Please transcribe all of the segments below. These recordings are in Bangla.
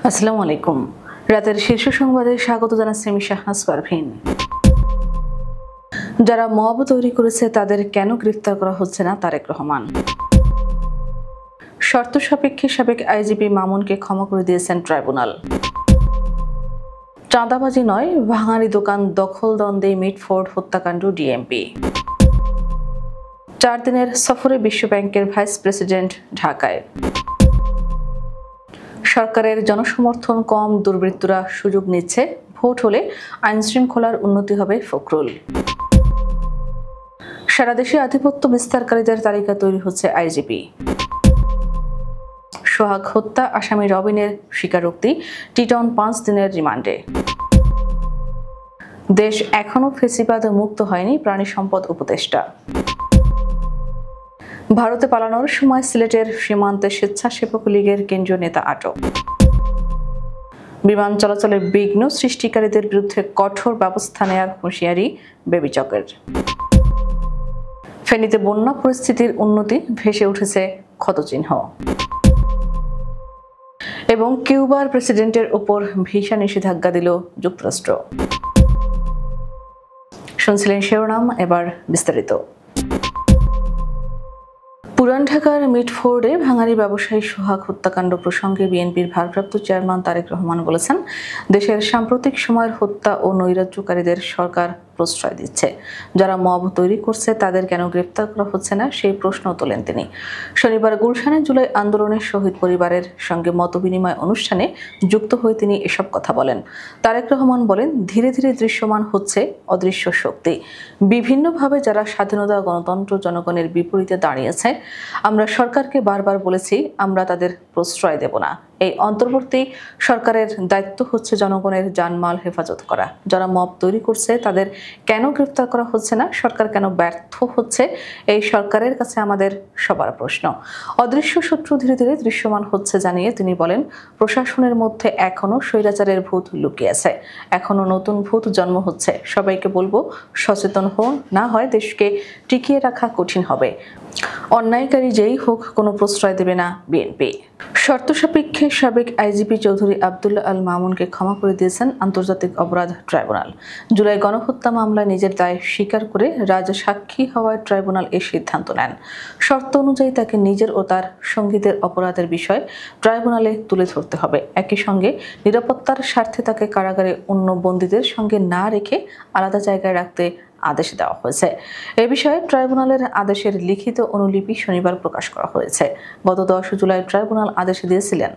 আসসালামু আলাইকুম। রাতের শীর্ষ সংবাদে স্বাগত জানাচ্ছি আমি শাহনাজ পারভীন। যারা মব তৈরি করেছে তাদের কেন গ্রেফতার করা হচ্ছে না তারেক রহমান। শর্ত সাপেক্ষে সাবেক আইজিপি মামুনকে ক্ষমা করে দিয়েছেন ট্রাইব্যুনাল। চাঁদাবাজি নয়, ভাঙারি দোকান দখল দ্বন্দ্বে মিটফোর্ড হত্যাকাণ্ড ডিএমপি। 4 দিনের সফরে বিশ্বব্যাংকের ভাইস প্রেসিডেন্ট ঢাকায়। সরকারের জনসমর্থন কম, দুর্বৃত্তরা সুযোগ নিচ্ছে, ভোট হলে আইনশৃঙ্খলার উন্নতি হবে ফখরুল। সারা দেশে আধিপত্য বিস্তারকারীদের তালিকা তৈরি হচ্ছে আইজিপি। সোহাগ হত্যা আসামি রবিনের স্বীকারোক্তি, টিটন 5 দিনের রিমান্ডে। দেশ এখনো ফেসিবাদ মুক্ত হয়নি, প্রাণী সম্পদ উপদেষ্টা। ভারতে পালানোর সময় সিলেটের সীমান্তে স্বেচ্ছাসেবক লীগের কেন্দ্রীয় নেতা আটক। বিমান চলাচলে বিঘ্ন সৃষ্টিকারীদের বিরুদ্ধে কঠোর ব্যবস্থা নেওয়ার হুঁশিয়ারি বেবিচকের। ফেনীতে বন্যা পরিস্থিতির উন্নতি, ভেসে উঠেছে ক্ষতচিহ্ন। এবং কিউবার প্রেসিডেন্টের ওপর ভিসা নিষেধাজ্ঞা দিল যুক্তরাষ্ট্র। শুনছিলেন শিরোনাম, এবার বিস্তারিত। পুরান ঢাকার মিটফোর্ডে ভাঙারি ব্যবসায়ী সোহাগ হত্যাকাণ্ড প্রসঙ্গে বিএনপির ভারপ্রাপ্ত চেয়ারম্যান তারেক রহমান বলেছেন, দেশের সাম্প্রতিক সময়ের হত্যা ও নৈরাজ্যকারীদের সরকার প্রশ্রয় দিচ্ছে। যারা মব তৈরি করছে তাদের কেন গ্রেফতার করা হচ্ছে না সেই প্রশ্ন তোলেন তিনি। শনিবার গুলশানে জুলাই আন্দোলনের শহীদ পরিবারের সঙ্গে মতবিনিময় অনুষ্ঠানে যুক্ত হয়ে তিনি এসব কথা বলেন। তারেক রহমান বলেন, ধীরে ধীরে দৃশ্যমান হচ্ছে অদৃশ্য শক্তি। বিভিন্নভাবে যারা স্বাধীনতা, গণতন্ত্র, জনগণের বিপরীতে দাঁড়িয়েছে, আমরা সরকারকে বারবার বলেছি আমরা তাদের প্রশ্রয় দেব না। এই অন্তর্বর্তী সরকারের দায়িত্ব হচ্ছে জনগণের জানমাল হেফাজত করা। যারা মব তৈরি করছে তাদের কেন গ্রেফতার করা হচ্ছে না, সরকার কেন ব্যর্থ হচ্ছে, এই সরকারের কাছে আমাদের সবার প্রশ্ন। অদৃশ্য শত্রু ধীরে ধীরে দৃশ্যমান হচ্ছে জানিয়ে তিনি বলেন, প্রশাসনের মধ্যে এখনো স্বৈরাচারের ভূত লুকিয়ে আছে, এখনো নতুন ভূত জন্ম হচ্ছে। সবাইকে বলবো সচেতন হন, না হয় দেশকে টিকিয়ে রাখা কঠিন হবে। অন্যায়কারী যেই হোক কোনো প্রশ্রয় দেবে না বিএনপি। শর্ত সাপেক্ষে সাবেক আইজিপি চৌধুরী আব্দুল্লাহ আল মামুনকে ক্ষমা করে দিয়েছেন আন্তর্জাতিক অপরাধ ট্রাইব্যুনাল। জুলাই গণহত্যা মামলায় নিজের দায় স্বীকার করে রাজসাক্ষী হওয়ায় ট্রাইব্যুনাল এই সিদ্ধান্ত নেন। শর্ত অনুযায়ী তাকে নিজের ও তার সঙ্গীদের অপরাধের বিষয় ট্রাইব্যুনালে তুলে ধরতে হবে। একই সঙ্গে নিরাপত্তার স্বার্থে তাকে কারাগারে অন্য বন্দীদের সঙ্গে না রেখে আলাদা জায়গায় রাখতে আদেশ দেওয়া হয়েছে। এ বিষয়ে ট্রাইব্যুনালের আদেশের লিখিত অনুলিপি শনিবার প্রকাশ করা হয়েছে। গত 10 জুলাই ট্রাইব্যুনাল আদেশ দিয়েছিলেন।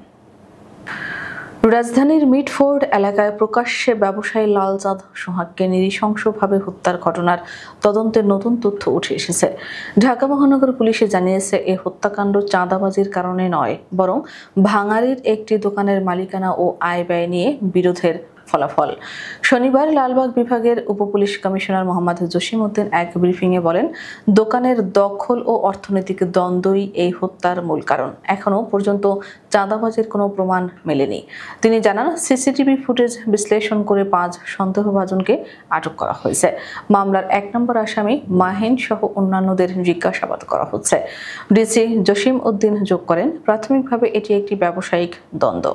রাজধানীর মিটফোর্ড এলাকায় প্রকাশ্যে ব্যবসায়ী লালচাঁদ সোহাগকে নৃশংসভাবে হত্যার ঘটনার তদন্তের নতুন তথ্য উঠে এসেছে। ঢাকা মহানগর পুলিশে জানিয়েছে, এই হত্যাকাণ্ড চাঁদাবাজির কারণে নয়, বরং ভাঙারির একটি দোকানের মালিকানা ও আয় ব্যয় নিয়ে বিরোধের ফলাফল। শনিবার লালবাগ বিভাগের উপপুলিশ কমিশনার মোহাম্মদ জসিম উদ্দিন এক ব্রিফিংয়ে বলেন, দোকানের দখল ও অর্থনৈতিক দ্বন্দ্বই এই হত্যার মূল কারণ। এখনো পর্যন্ত চাঁদাবাজির কোনো প্রমাণ মেলেনি। তিনি জানান, সিসিটিভি ফুটেজ বিশ্লেষণ করে 5 সন্দেহভাজনকে আটক করা হয়েছে। মামলার 1 নম্বর আসামি মাহিন সহ অন্যান্যদের জিজ্ঞাসাবাদ করা হচ্ছে। ডিসি জসিম উদ্দিন যোগ করেন, প্রাথমিকভাবে এটি একটি ব্যবসায়িক দ্বন্দ্ব।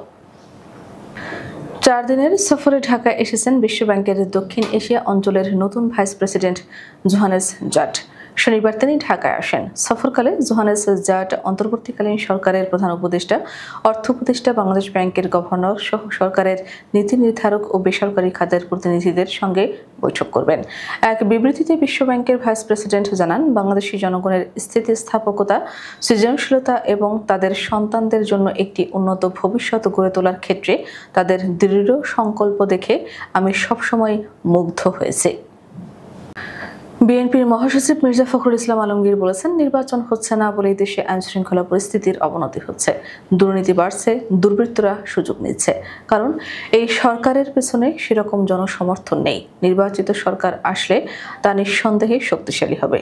4 দিনের সফরে ঢাকায় এসেছেন বিশ্বব্যাংকের দক্ষিণ এশিয়া অঞ্চলের নতুন ভাইস প্রেসিডেন্ট জোহানেস জাট। শনিবার তিনি ঢাকায় আসেন। সফরকালে জোহানেস জাট অন্তর্বর্তীকালীন সরকারের প্রধান উপদেষ্টা, অর্থ উপদেষ্টা, বাংলাদেশ ব্যাংকের গভর্নর সহ সরকারের নীতি নির্ধারক ও বেসরকারি খাতের প্রতিনিধিদের সঙ্গে বৈঠক করবেন। এক বিবৃতিতে বিশ্বব্যাংকের ভাইস প্রেসিডেন্ট জানান, বাংলাদেশি জনগণের স্থিতিস্থাপকতা, সৃজনশীলতা এবং তাদের সন্তানদের জন্য একটি উন্নত ভবিষ্যৎ গড়ে তোলার ক্ষেত্রে তাদের দৃঢ় সংকল্প দেখে আমি সবসময় মুগ্ধ হয়েছি। বিএনপির মহাসচিব মির্জা ফখরুল ইসলাম আলমগীর বলেছেন, নির্বাচন হচ্ছে না বলেই দেশে আইনশৃঙ্খলা পরিস্থিতির অবনতি হচ্ছে, দুর্নীতি বাড়ছে, দুর্বৃত্তরা সুযোগ নিচ্ছে। কারণ এই সরকারের পেছনে সেরকম জনসমর্থন নেই। নির্বাচিত সরকার আসলে তা নিঃসন্দেহে শক্তিশালী হবে।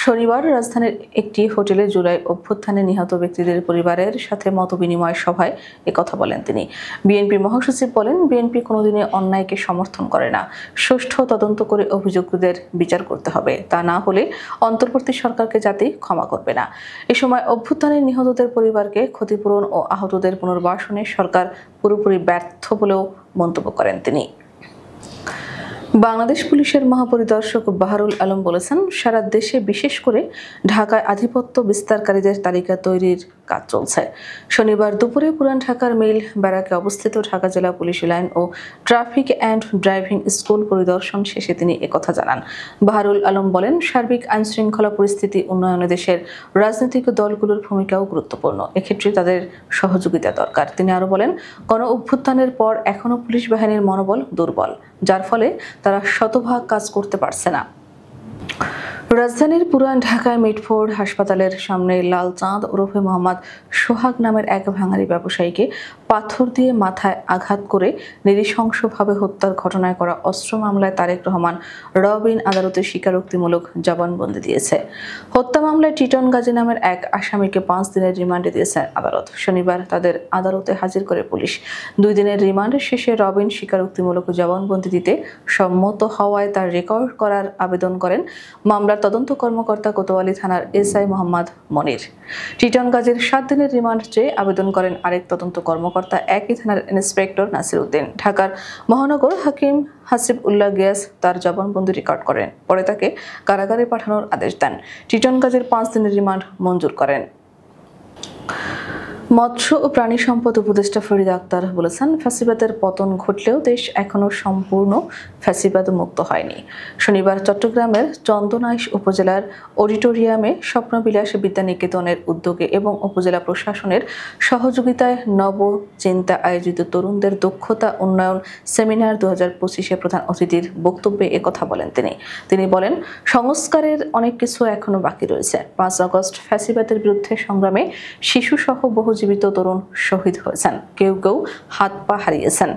শনিবার রাজধানীর একটি হোটেলে জুলাই অভ্যুত্থানে নিহত ব্যক্তিদের পরিবারের সাথে মতবিনিময় সভায় একথা বলেন তিনি। বিএনপি মহাসচিব বলেন, বিএনপি কোনোদিনই অন্যায়কে সমর্থন করে না। সুষ্ঠু তদন্ত করে অভিযুক্তদের বিচার করতে হবে। হবে, তা না হলে অন্তর্বর্তী সরকারকে জাতি ক্ষমা করবে না। এ সময় অভ্যুত্থানের নিহতদের পরিবারকে ক্ষতিপূরণ ও আহতদের পুনর্বাসনে সরকার পুরোপুরি ব্যর্থ বলেও মন্তব্য করেন তিনি। বাংলাদেশ পুলিশের মহাপরিদর্শক বাহারুল আলম বলেছেন, সারা দেশে বিশেষ করে ঢাকায় আধিপত্য বিস্তারকারীদের তালিকা তৈরির কাজ চলছে। শনিবার দুপুরে পুরান ঢাকার মিল ব্যারাকে অবস্থিত ঢাকা জেলা পুলিশ লাইন ও ট্রাফিক অ্যান্ড ড্রাইভিং স্কুল পরিদর্শন শেষে তিনি একথা জানান। বাহারুল আলম বলেন, সার্বিক আইনশৃঙ্খলা পরিস্থিতি উন্নয়নে দেশের রাজনৈতিক দলগুলোর ভূমিকাও গুরুত্বপূর্ণ। এক্ষেত্রে তাদের সহযোগিতা দরকার। তিনি আরো বলেন, গণ অভ্যুত্থানের পর এখনও পুলিশ বাহিনীর মনোবল দুর্বল, যার ফলে তারা শতভাগ কাজ করতে পারছে না। রাজধানীর পুরান ঢাকায় মিটফোর্ড হাসপাতালের সামনে লাল চাঁদ ওরফে মোহাম্মদ সোহাগ নামের এক ভাঙারি ব্যবসায়ীকে পাথর দিয়ে মাথায় আঘাত করে নৃশংসভাবে হত্যার ঘটনায় করা অস্ত্র মামলায় তারেক রহমান রবিন আদালতে স্বীকারোক্তিমূলক জবানবন্দি দিয়েছে। হত্যা মামলায় টিটন গাজী নামের এক আসামিকে 5 দিনের রিমান্ডে দিয়েছে আদালত। শনিবার তাদের আদালতে হাজির করে পুলিশ। 2 দিনের রিমান্ড শেষে রবিন স্বীকারোক্তিমূলক জবানবন্দি দিতে সম্মত হওয়ায় তার রেকর্ড করার আবেদন করেন মামলার তদন্ত কর্মকর্তা কোতোয়ালি থানার এসআই মোহাম্মদ মনির। টিটন গাজীর 7 দিনের রিমান্ড চেয়ে আবেদন করেন আরেক তদন্ত কর্মকর্তা একই থানার ইন্সপেক্টর নাসির উদ্দিন। ঢাকার মহানগর হাকিম হাসিব উল্লাহ গিয়াস তার জবানবন্দি রেকর্ড করেন, পরে তাকে কারাগারে পাঠানোর আদেশ দেন। টিটন গাজীর 5 দিনের রিমান্ড মঞ্জুর করেন। মৎস্য ও প্রাণী সম্পদ উপদেষ্টা ফরিদা আক্তার বলেছেন, ফ্যাসিবাদের পতন ঘটলেও দেশ এখনো সম্পূর্ণ ফ্যাসিবাদ মুক্ত হয়নি। শনিবার চট্টগ্রামের চন্দনাইশ উপজেলার অডিটোরিয়ামে স্বপ্নবিলাস বিদ্যানিকেতনের উদ্যোগে এবং উপজেলা প্রশাসনের সহযোগিতায় নব চিন্তা আয়োজিত তরুণদের দক্ষতা উন্নয়ন সেমিনার 2025-এ প্রধান অতিথির বক্তব্যে একথা বলেন তিনি বলেন, সংস্কারের অনেক কিছু এখনো বাকি রয়েছে। 5 আগস্ট ফ্যাসিবাদের বিরুদ্ধে সংগ্রামে শিশুসহ বহু জীবিত তরুণ শহীদ হয়েছেন, কেউ কেউ হাত পা হারিয়েছেন,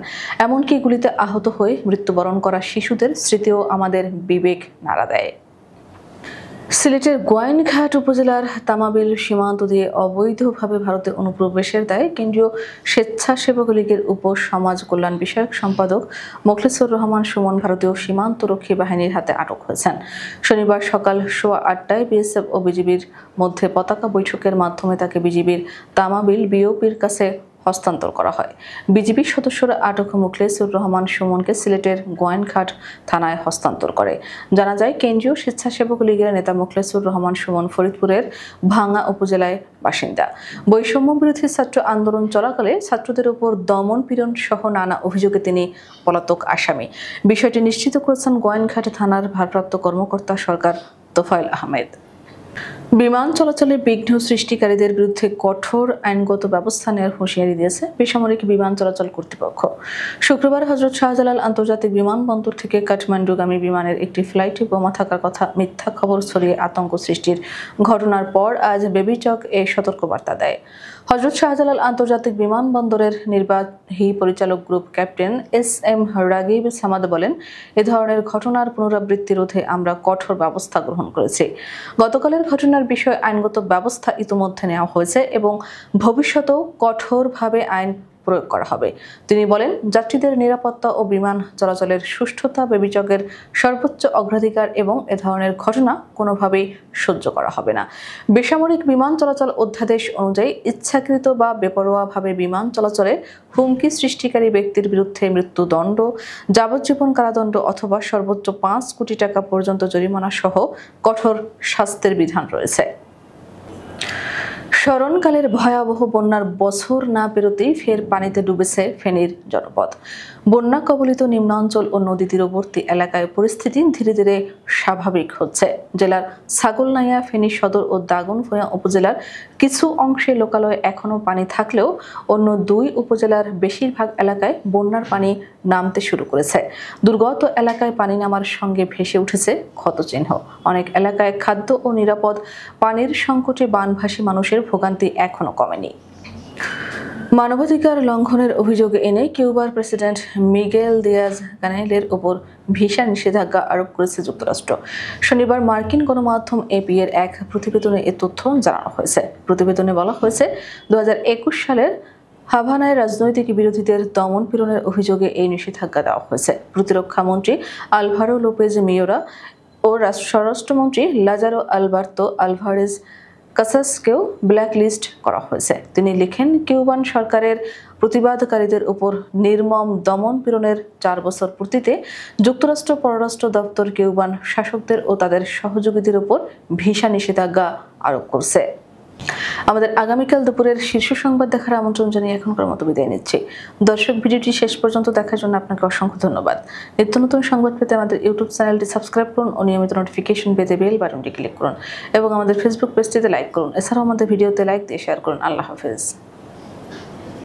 এমনকি গুলিতে আহত হয়ে মৃত্যুবরণ করা শিশুদের স্মৃতিও আমাদের বিবেক নাড়া দেয়। সিলেটের গোয়াইনঘাট উপজেলার তামাবিল সীমান্ত দিয়ে অবৈধভাবে ভারতে অনুপ্রবেশের দায়ে কেন্দ্রীয় স্বেচ্ছাসেবক লীগের উপ সমাজ কল্যাণ বিষয়ক সম্পাদক মোখলেছুর রহমান সুমন ভারতীয় সীমান্তরক্ষী বাহিনীর হাতে আটক হয়েছেন। শনিবার সকাল 8:15টায় বিএসএফ ও বিজিবির মধ্যে পতাকা বৈঠকের মাধ্যমে তাকে বিজিবির তামাবিল বিওপির কাছে হস্তান্তর করা হয়। বিজিবি সদস্যরা আটক মোখলেছুর রহমান সুমনকে সিলেটের গোয়াইনঘাট থানায় হস্তান্তর করে। জানা যায়, কেন্দ্রীয় স্বেচ্ছাসেবক লীগের নেতা মোখলেছুর রহমান সুমন ফরিদপুরের ভাঙ্গা উপজেলায় বাসিন্দা। বৈষম্য বিরোধী ছাত্র আন্দোলন চলাকালে ছাত্রদের উপর দমন পীড়ন সহ নানা অভিযোগে তিনি পলাতক আসামি। বিষয়টি নিশ্চিত করেছেন গোয়াইনঘাট থানার ভারপ্রাপ্ত কর্মকর্তা সরকার তোফায়েল আহমেদ। বিমান চলাচলে বিঘ্ন সৃষ্টিকারীদের বিরুদ্ধে কঠোর আইনগত ব্যবস্থা নেওয়ার হুঁশিয়ারি দিয়েছে বেসামরিক বিমান চলাচল কর্তৃপক্ষ। শুক্রবার হযরত শাহজালাল আন্তর্জাতিক বিমানবন্দর থেকে কাঠমান্ডুগামী বিমানের একটি ফ্লাইটে বোমা থাকার কথা মিথ্যা খবর ছড়িয়ে আতঙ্ক সৃষ্টির ঘটনার পর আজ বেবিচক এই সতর্কবার্তা দেয়। হযরত শাহজালাল আন্তর্জাতিক বিমানবন্দরের নির্বাহী পরিচালক group captain SM. Ragib Samad বলেন, এ ধরনের ঘটনার পুনরাবৃত্তি রোধে আমরা কঠোর ব্যবস্থা গ্রহণ করেছি। গতকালের ঘটনার বিষয়ে আইনগত ব্যবস্থা ইতিমধ্যে নেওয়া হয়েছে এবং ভবিষ্যতেও কঠোরভাবে আইন প্রয়োগ করা হবে। তিনি বলেন, যাত্রীদের নিরাপত্তা ও বিমান চলাচলের সুষ্ঠুতা বেবিচকের সর্বোচ্চ অগ্রাধিকার এবং এ ধরনের ঘটনা কোনোভাবেই সহ্য করা হবে না। বেসামরিক বিমান চলাচল অধ্যাদেশ অনুযায়ী ইচ্ছাকৃত বা বেপরোয়াভাবে বিমান চলাচলে হুমকি সৃষ্টিকারী ব্যক্তির বিরুদ্ধে মৃত্যুদণ্ড, যাবজ্জীবন কারাদণ্ড অথবা সর্বোচ্চ 5 কোটি টাকা পর্যন্ত জরিমানা সহ কঠোর শাস্তির বিধান রয়েছে। স্মরণকালের ভয়াবহ বন্যার বছর না পেরোতেই ফের পানিতে ডুবেছে ফেনীর জনপদ। বন্যা কবলিত নিম্নাঞ্চল ও নদী তীরবর্তী এলাকায় পরিস্থিতি ধীরে ধীরে স্বাভাবিক হচ্ছে। জেলার ছাগলনাইয়া, ফেনী সদর ও দাগনভূঞা উপজেলার কিছু অংশে লোকালয়ে এখনও পানি থাকলেও অন্য 2 উপজেলার বেশিরভাগ এলাকায় বন্যার পানি নামতে শুরু করেছে। দুর্গত এলাকায় পানি নামার সঙ্গে ভেসে উঠেছে ক্ষতচিহ্ন। অনেক এলাকায় খাদ্য ও নিরাপদ পানির সংকটে বানভাসী মানুষের ভোগান্তি এখনও কমেনি। মানবাধিকার লঙ্ঘনের অভিযোগ এনে কিউবার প্রেসিডেন্ট মিগেল দিয়াজ কানেলের ওপর ভিসা নিষেধাজ্ঞা আরোপ করেছে যুক্তরাষ্ট্র। শনিবার মার্কিন গণমাধ্যম এপি এর এক প্রতিবেদনে এ তথ্য জানানো হয়েছে। প্রতিবেদনে বলা হয়েছে, 2021 সালের হাভানায় রাজনৈতিক বিরোধীদের দমন পীড়নের অভিযোগে এই নিষেধাজ্ঞা দেওয়া হয়েছে। প্রতিরক্ষা মন্ত্রী আলভারো লোপেজ মিওরা ও স্বরাষ্ট্রমন্ত্রী লাজারো আলবার্তো আলভারেজ কাসাসকেও ব্ল্যাকলিস্ট করা হয়েছে। তিনি লিখেন, কিউবান সরকারের প্রতিবাদকারীদের উপর নির্মম দমন পীড়নের 4 বছর পূর্তিতে যুক্তরাষ্ট্র পররাষ্ট্র দপ্তর কিউবান শাসকদের ও তাদের সহযোগীদের উপর ভিসা নিষেধাজ্ঞা আরোপ করছে। আমাদের আগামীকাল দুপুরের শীর্ষ সংবাদ দেখার আমন্ত্রণ জানিয়ে এখনকার মতো বিদায় নিচ্ছি। দর্শক, ভিডিওটি শেষ পর্যন্ত দেখার জন্য আপনাকে অসংখ্য ধন্যবাদ। নিত্য নতুন সংবাদ পেতে আমাদের ইউটিউব চ্যানেলটি সাবস্ক্রাইব করুন ও নিয়মিত নোটিফিকেশন পেতে বেল বাটনটি ক্লিক করুন এবং আমাদের ফেসবুক পেজটিতে লাইক করুন। এছাড়াও আমাদের ভিডিওতে লাইক দিয়ে শেয়ার করুন। আল্লাহ হাফেজ।